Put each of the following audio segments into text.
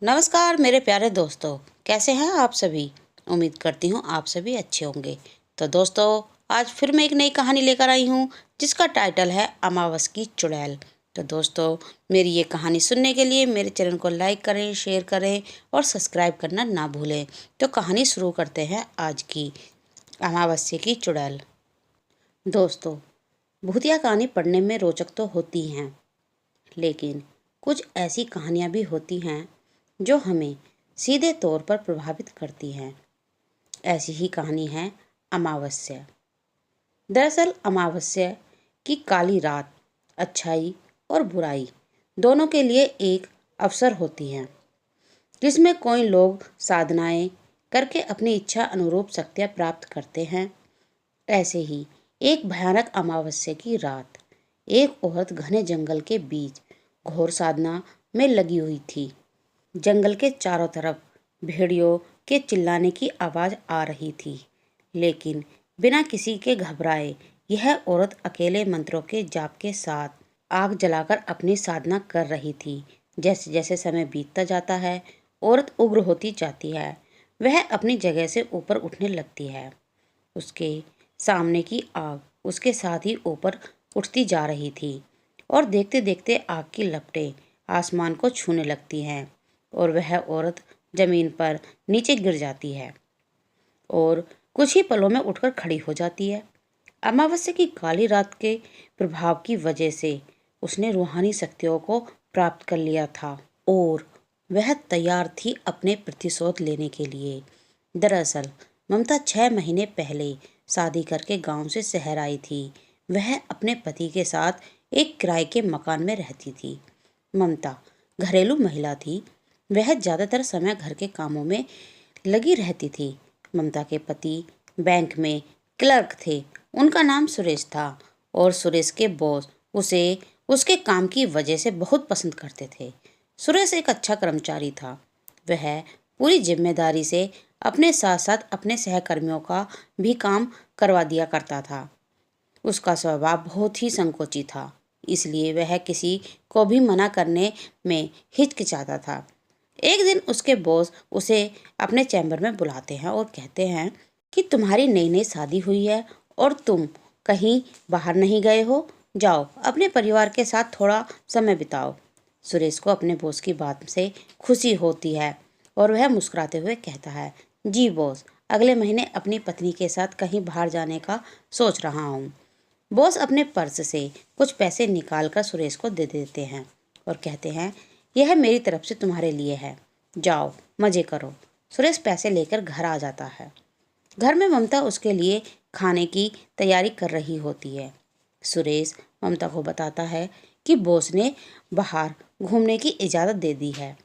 नमस्कार मेरे प्यारे दोस्तों, कैसे हैं आप सभी। उम्मीद करती हूँ आप सभी अच्छे होंगे। तो दोस्तों, आज फिर मैं एक नई कहानी लेकर आई हूँ जिसका टाइटल है अमावस की चुड़ैल। तो दोस्तों, मेरी ये कहानी सुनने के लिए मेरे चैनल को लाइक करें, शेयर करें और सब्सक्राइब करना ना भूलें। तो कहानी शुरू करते हैं आज की अमावस्या की चुड़ैल। दोस्तों, भूतिया कहानी पढ़ने में रोचक तो होती हैं, लेकिन कुछ ऐसी कहानियाँ भी होती हैं जो हमें सीधे तौर पर प्रभावित करती हैं। ऐसी ही कहानी है अमावस्या। दरअसल अमावस्या की काली रात अच्छाई और बुराई दोनों के लिए एक अवसर होती है, जिसमें कोई लोग साधनाएं करके अपनी इच्छा अनुरूप शक्तियाँ प्राप्त करते हैं। ऐसे ही एक भयानक अमावस्या की रात एक औरत घने जंगल के बीच घोर साधना में लगी हुई थी। जंगल के चारों तरफ भेड़ियों के चिल्लाने की आवाज़ आ रही थी, लेकिन बिना किसी के घबराए यह औरत अकेले मंत्रों के जाप के साथ आग जलाकर अपनी साधना कर रही थी। जैसे जैसे समय बीतता जाता है, औरत उग्र होती जाती है। वह अपनी जगह से ऊपर उठने लगती है। उसके सामने की आग उसके साथ ही ऊपर उठती जा रही थी और देखते देखते आग की लपटें आसमान को छूने लगती हैं और वह औरत जमीन पर नीचे गिर जाती है और कुछ ही पलों में उठकर खड़ी हो जाती है। अमावस्या की काली रात के प्रभाव की वजह से उसने रूहानी शक्तियों को प्राप्त कर लिया था और वह तैयार थी अपने प्रतिशोध लेने के लिए। दरअसल ममता 6 महीने पहले शादी करके गांव से शहर आई थी। वह अपने पति के साथ एक किराए के मकान में रहती थी। ममता घरेलू महिला थी। वह ज़्यादातर समय घर के कामों में लगी रहती थी। ममता के पति बैंक में क्लर्क थे। उनका नाम सुरेश था और सुरेश के बॉस उसे उसके काम की वजह से बहुत पसंद करते थे। सुरेश एक अच्छा कर्मचारी था। वह पूरी जिम्मेदारी से अपने साथ साथ अपने सहकर्मियों का भी काम करवा दिया करता था। उसका स्वभाव बहुत ही संकोची था, इसलिए वह किसी को भी मना करने में हिचकिचाता था। एक दिन उसके बॉस उसे अपने चैम्बर में बुलाते हैं और कहते हैं कि तुम्हारी नई नई शादी हुई है और तुम कहीं बाहर नहीं गए हो। जाओ अपने परिवार के साथ थोड़ा समय बिताओ। सुरेश को अपने बॉस की बात से खुशी होती है और वह मुस्कुराते हुए कहता है, जी बॉस, अगले महीने अपनी पत्नी के साथ कहीं बाहर जाने का सोच रहा हूँ। बॉस अपने पर्स से कुछ पैसे निकाल कर सुरेश को दे देते हैं और कहते हैं, यह मेरी तरफ से तुम्हारे लिए है, जाओ मज़े करो। सुरेश पैसे लेकर घर आ जाता है। घर में ममता उसके लिए खाने की तैयारी कर रही होती है। सुरेश ममता को बताता है कि बॉस ने बाहर घूमने की इजाज़त दे दी है।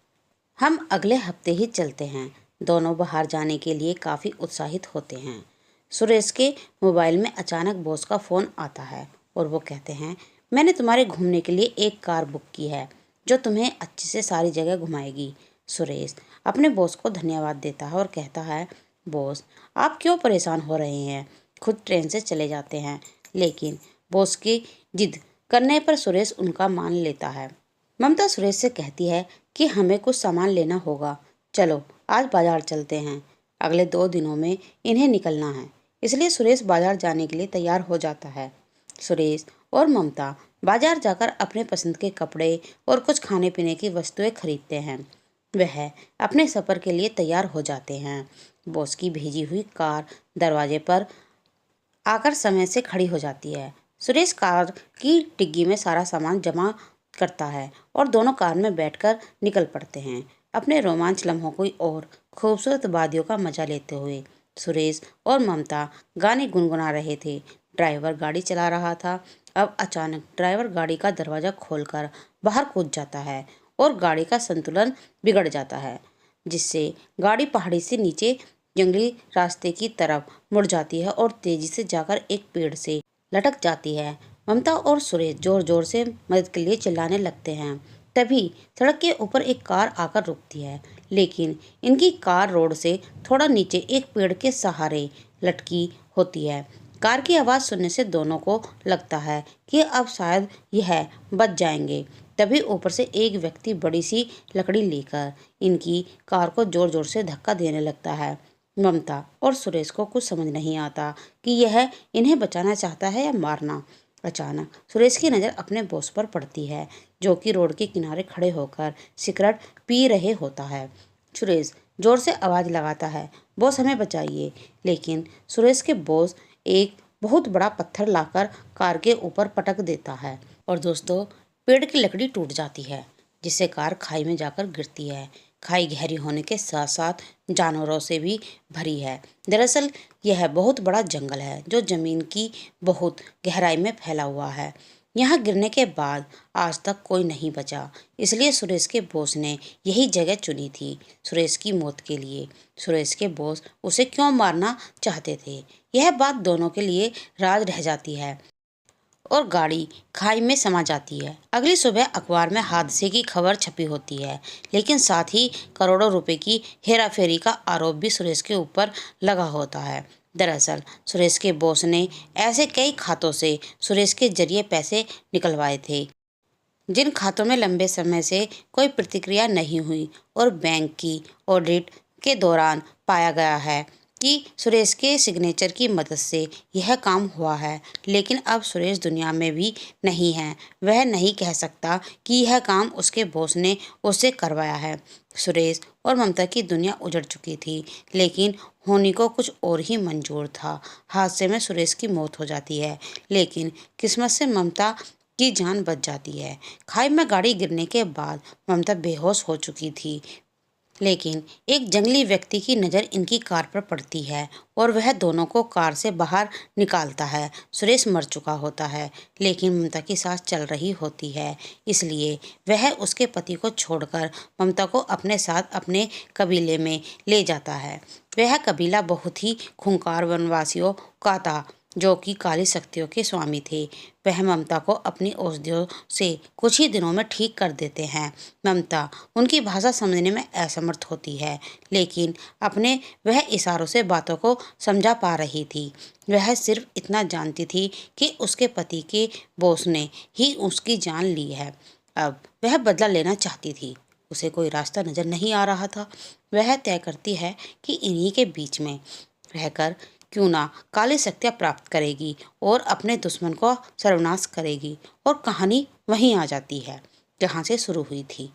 हम अगले हफ्ते ही चलते हैं। दोनों बाहर जाने के लिए काफ़ी उत्साहित होते हैं। सुरेश के मोबाइल में अचानक बॉस का फ़ोन आता है और वो कहते हैं, मैंने तुम्हारे घूमने के लिए एक कार बुक की है जो तुम्हें अच्छे से सारी जगह घुमाएगी। सुरेश अपने बॉस को धन्यवाद देता है और कहता है, बॉस आप क्यों परेशान हो रहे हैं, खुद ट्रेन से चले जाते हैं। लेकिन बॉस की जिद करने पर सुरेश उनका मान लेता है। ममता सुरेश से कहती है कि हमें कुछ सामान लेना होगा, चलो आज बाजार चलते हैं। अगले 2 दिनों में इन्हें निकलना है, इसलिए सुरेश बाजार जाने के लिए तैयार हो जाता है। सुरेश और ममता बाजार जाकर अपने पसंद के कपड़े और कुछ खाने पीने की वस्तुएं खरीदते हैं। वह अपने सफ़र के लिए तैयार हो जाते हैं। बॉस की भेजी हुई कार दरवाजे पर आकर समय से खड़ी हो जाती है। सुरेश कार की डिग्गी में सारा सामान जमा करता है और दोनों कार में बैठकर निकल पड़ते हैं, अपने रोमांच लम्हों को और खूबसूरत वादियों का मजा लेते हुए। सुरेश और ममता गाने गुनगुना रहे थे। ड्राइवर गाड़ी चला रहा था। अब अचानक ड्राइवर गाड़ी का दरवाज़ा खोलकर बाहर कूद जाता है और गाड़ी का संतुलन बिगड़ जाता है, जिससे गाड़ी पहाड़ी से नीचे जंगली रास्ते की तरफ मुड़ जाती है और तेजी से जाकर एक पेड़ से लटक जाती है। ममता और सुरेश जोर जोर से मदद के लिए चिल्लाने लगते हैं। तभी सड़क के ऊपर एक कार आकर रुकती है, लेकिन इनकी कार रोड से थोड़ा नीचे एक पेड़ के सहारे लटकी होती है। कार की आवाज़ सुनने से दोनों को लगता है कि अब शायद यह बच जाएंगे। तभी ऊपर से एक व्यक्ति बड़ी सी लकड़ी लेकर इनकी कार को जोर जोर से धक्का देने लगता है। ममता और सुरेश को कुछ समझ नहीं आता कि यह इन्हें बचाना चाहता है या मारना। अचानक सुरेश की नज़र अपने बॉस पर पड़ती है, जो कि रोड के किनारे खड़े होकर सिगरेट पी रहे होता है। सुरेश जोर से आवाज़ लगाता है, बॉस हमें बचाइए। लेकिन सुरेश के बॉस एक बहुत बड़ा पत्थर लाकर कार के ऊपर पटक देता है और दोस्तों पेड़ की लकड़ी टूट जाती है, जिससे कार खाई में जाकर गिरती है। खाई गहरी होने के साथ साथ जानवरों से भी भरी है। दरअसल यह बहुत बड़ा जंगल है जो जमीन की बहुत गहराई में फैला हुआ है। यहाँ गिरने के बाद आज तक कोई नहीं बचा, इसलिए सुरेश के बॉस ने यही जगह चुनी थी सुरेश की मौत के लिए। सुरेश के बॉस उसे क्यों मारना चाहते थे, यह बात दोनों के लिए राज रह जाती है और गाड़ी खाई में समा जाती है। अगली सुबह अखबार में हादसे की खबर छपी होती है, लेकिन साथ ही करोड़ों रुपए की हेराफेरी का आरोप भी सुरेश के ऊपर लगा होता है। दरअसल सुरेश के बॉस ने ऐसे कई खातों से सुरेश के जरिए पैसे निकलवाए थे, जिन खातों में लंबे समय से कोई प्रतिक्रिया नहीं हुई और बैंक की ऑडिट के दौरान पाया गया है कि सुरेश के सिग्नेचर की मदद से यह काम हुआ है। लेकिन अब सुरेश दुनिया में भी नहीं है, वह नहीं कह सकता कि यह काम उसके बॉस ने उससे करवाया है। सुरेश और ममता की दुनिया उजड़ चुकी थी, लेकिन होनी को कुछ और ही मंजूर था। हादसे में सुरेश की मौत हो जाती है, लेकिन किस्मत से ममता की जान बच जाती है। खाई में गाड़ी गिरने के बाद ममता बेहोश हो चुकी थी, लेकिन एक जंगली व्यक्ति की नज़र इनकी कार पर पड़ती है और वह दोनों को कार से बाहर निकालता है। सुरेश मर चुका होता है, लेकिन ममता की सांस चल रही होती है, इसलिए वह उसके पति को छोड़कर ममता को अपने साथ अपने कबीले में ले जाता है। वह कबीला बहुत ही खूंखार वनवासियों का था, जो कि काली शक्तियों के स्वामी थे। वह ममता को अपनी औषधियों से कुछ ही दिनों में ठीक कर देते हैं। ममता उनकी भाषा समझने में असमर्थ होती है, लेकिन अपने वह इशारों से बातों को समझा पा रही थी। वह सिर्फ इतना जानती थी कि उसके पति के बॉस ने ही उसकी जान ली है। अब वह बदला लेना चाहती थी। उसे कोई रास्ता नजर नहीं आ रहा था। वह तय करती है कि इन्हीं के बीच में रहकर क्यों ना काली शक्तियाँ प्राप्त करेगी और अपने दुश्मन को सर्वनाश करेगी। और कहानी वहीं आ जाती है जहाँ से शुरू हुई थी।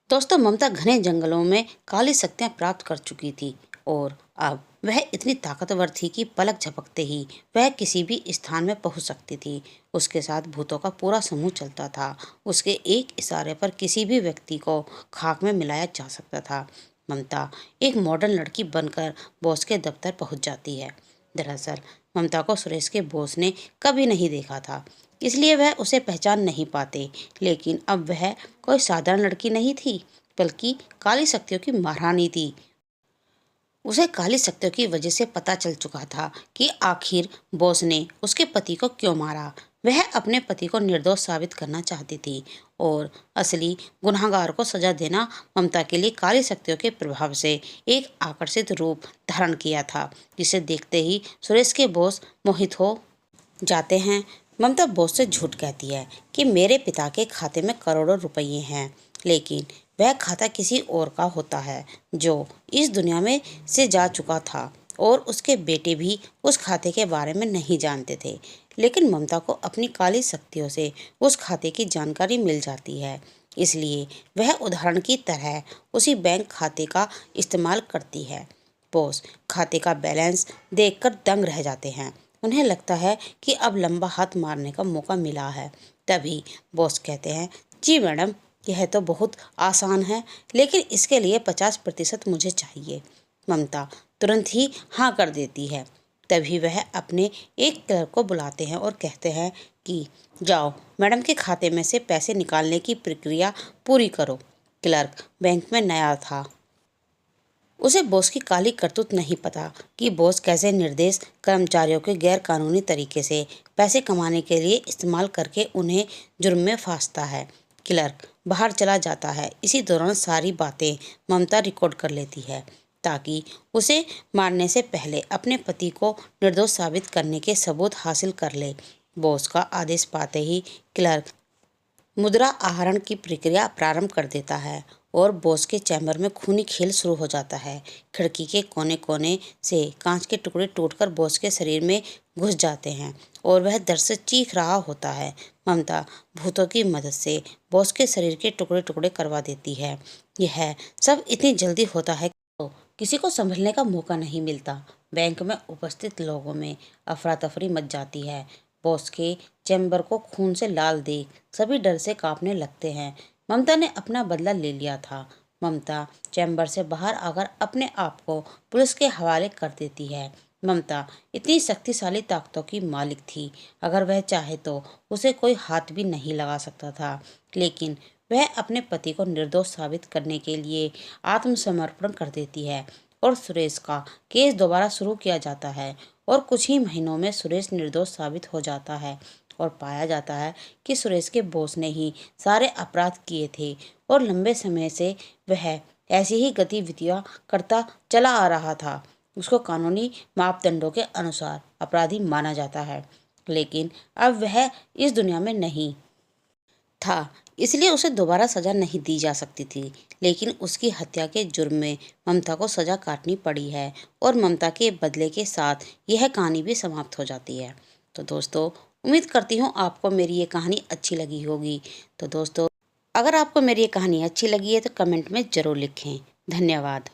दोस्तों ममता घने जंगलों में काली शक्तियाँ प्राप्त कर चुकी थी और अब वह इतनी ताकतवर थी कि पलक झपकते ही वह किसी भी स्थान में पहुंच सकती थी। उसके साथ भूतों का पूरा समूह चलता था। उसके एक इशारे पर किसी भी व्यक्ति को खाक में मिलाया जा सकता था। ममता एक मॉडर्न लड़की बनकर बॉस के दफ्तर पहुंच जाती है। दरअसल ममता को सुरेश के बॉस ने कभी नहीं देखा था, इसलिए वह उसे पहचान नहीं पाते। लेकिन अब वह कोई साधारण लड़की नहीं थी, बल्कि काली शक्तियों की महारानी थी। उसे काली शक्तियों की वजह से पता चल चुका था कि आखिर बॉस ने उसके पति को क्यों मारा। वह अपने पति को निर्दोष साबित करना चाहती थी और असली गुनहगार को सजा देना ममता के लिए काली शक्तियों के प्रभाव से एक आकर्षित रूप धारण किया था, जिसे देखते ही सुरेश के बॉस मोहित हो जाते हैं। ममता बॉस से झूठ कहती है कि मेरे पिता के खाते में करोड़ों रुपये हैं, लेकिन वह खाता किसी और का होता है जो इस दुनिया में से जा चुका था और उसके बेटे भी उस खाते के बारे में नहीं जानते थे। लेकिन ममता को अपनी काली शक्तियों से उस खाते की जानकारी मिल जाती है, इसलिए वह उदाहरण की तरह उसी बैंक खाते का इस्तेमाल करती है। बॉस खाते का बैलेंस देखकर दंग रह जाते हैं। उन्हें लगता है कि अब लंबा हाथ मारने का मौका मिला है। तभी बॉस कहते हैं, जी मैडम, यह तो बहुत आसान है, लेकिन इसके लिए 50% मुझे चाहिए। ममता तुरंत ही हाँ कर देती है। तभी वह अपने एक क्लर्क को बुलाते हैं और कहते हैं कि जाओ मैडम के खाते में से पैसे निकालने की प्रक्रिया पूरी करो। क्लर्क बैंक में नया था। उसे बॉस की काली करतूत नहीं पता कि बॉस कैसे निर्देश कर्मचारियों के गैर कानूनी तरीके से पैसे कमाने के लिए इस्तेमाल करके उन्हें जुर्म में फांसता है। क्लर्क बाहर चला जाता है। इसी दौरान सारी बातें ममता रिकॉर्ड कर लेती है, ताकि उसे मारने से पहले अपने पति को निर्दोष साबित करने के सबूत हासिल कर ले। बॉस का आदेश पाते ही क्लर्क मुद्रा आहरण की प्रक्रिया प्रारंभ कर देता है और बॉस के चैम्बर में खूनी खेल शुरू हो जाता है। खिड़की के कोने कोने से कांच के टुकड़े टूटकर बॉस के शरीर में घुस जाते हैं और वह दर्द से चीख रहा होता है। ममता भूतों की मदद से बॉस के शरीर के टुकड़े टुकड़े करवा देती है। यह सब इतनी जल्दी होता है तो किसी को संभलने का मौका नहीं मिलता। बैंक में उपस्थित लोगों में अफरा तफरी मच जाती है। बॉस के चैम्बर को खून से लाल देख सभी डर से कांपने लगते हैं। ममता ने अपना बदला ले लिया था। ममता चैम्बर से बाहर आकर अपने आप को पुलिस के हवाले कर देती है। ममता इतनी शक्तिशाली ताकतों की मालिक थी, अगर वह चाहे तो उसे कोई हाथ भी नहीं लगा सकता था। लेकिन वह अपने पति को निर्दोष साबित करने के लिए आत्मसमर्पण कर देती है और सुरेश का केस दोबारा शुरू किया जाता है और कुछ ही महीनों में सुरेश निर्दोष साबित हो जाता है और पाया जाता है कि सुरेश के बॉस ने ही सारे अपराध किए थे और लंबे समय से वह ऐसी ही गतिविधियां करता चला आ रहा था। उसको कानूनी मापदंडों के अनुसार अपराधी माना जाता है, लेकिन अब वह इस दुनिया में नहीं था, इसलिए उसे दोबारा सजा नहीं दी जा सकती थी। लेकिन उसकी हत्या के जुर्म में ममता को सजा काटनी पड़ी है और ममता के बदले के साथ यह कहानी भी समाप्त हो जाती है। तो दोस्तों, उम्मीद करती हूँ आपको मेरी ये कहानी अच्छी लगी होगी। तो दोस्तों, अगर आपको मेरी ये कहानी अच्छी लगी है तो कमेंट में ज़रूर लिखें। धन्यवाद।